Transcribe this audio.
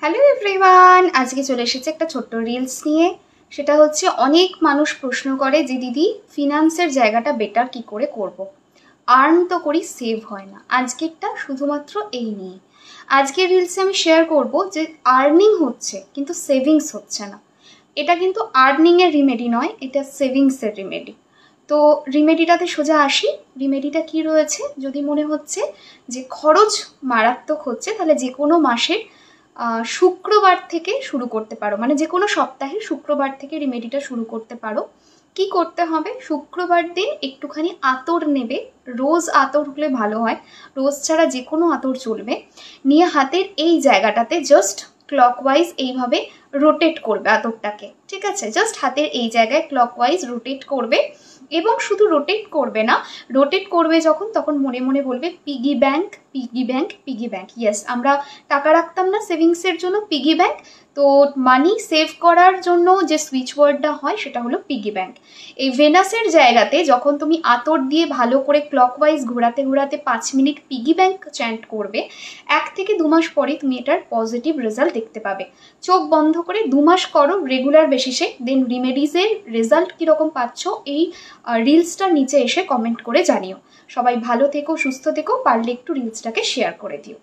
Hello everyone, আজকে চলে এসেছে একটা ছোট্ট রিলস নিয়ে। সেটা হচ্ছে অনেক মানুষ প্রশ্ন করে যে দিদি ফিনান্সের জায়গাটা বেটার কি করে করব। আর্ন তো করি, সেভ হয় না। আজকেরটা শুধুমাত্র এই নিয়ে আজকের রিলসে আমি শেয়ার করব যে আর্নিং হচ্ছে কিন্তু সেভিংস হচ্ছে না। এটা কিন্তু আর্নিংয়ের রিমেডি নয়, এটা সেভিংসের রিমেডি। তো রিমেডিটাতে সোজা আসি। রিমেডিটা কি রয়েছে, যদি মনে হচ্ছে যে খরচ মারাত্মক হচ্ছে তাহলে যে কোনো মাসের শুক্রবার থেকে শুরু করতে পারো, মানে যে কোনো সপ্তাহের শুক্রবার থেকে রিমেডিটা শুরু করতে পারো। কি করতে হবে, শুক্রবার দিন একটুখানি আতর নেবে। রোজ আতর হলে ভালো হয়, রোজ ছাড়া যে কোনো আতর চলবে। নিয়ে হাতের এই জায়গাটাতে জাস্ট ক্লকওয়াইজ এইভাবে রোটেট করবে আতরটাকে, ঠিক আছে? জাস্ট হাতের এই জায়গায় ক্লকওয়াইজ রোটেট করবে। এবং শুধু রোটেট করবে না, রোটেট করবে যখন তখন মনে মনে বলবে piggy bank, piggy bank, piggy bank. Yes, আমরা টাকা রাখতাম না সেভিংসের জন্য, পিগি ব্যাংক। তো মানি সেভ করার জন্য যে সুইচ ওয়ার্ডটা হয় সেটা হলো পিগি ব্যাংক। এই ভেনাসের জায়গাতে যখন তুমি আতর দিয়ে ভালো করে ক্লকওয়াইজ ঘোরাতে ঘোরাতে 5 মিনিট পিগি ব্যাংক চ্যান্ট করবে, 1 থেকে 2 মাস পরে তুমি এটার পজিটিভ রেজাল্ট দেখতে পাবে। চোখ বন্ধ করে 2 মাস করো রেগুলার বেসিসে, দেন রিমেডিসের রেজাল্ট কীরকম পাচ্ছ এই রিলসটার নিচে এসে কমেন্ট করে জানিও। সবাই ভালো থেকো, সুস্থ থেকো, পারলে একটু রিলসটাকে শেয়ার করে দিও।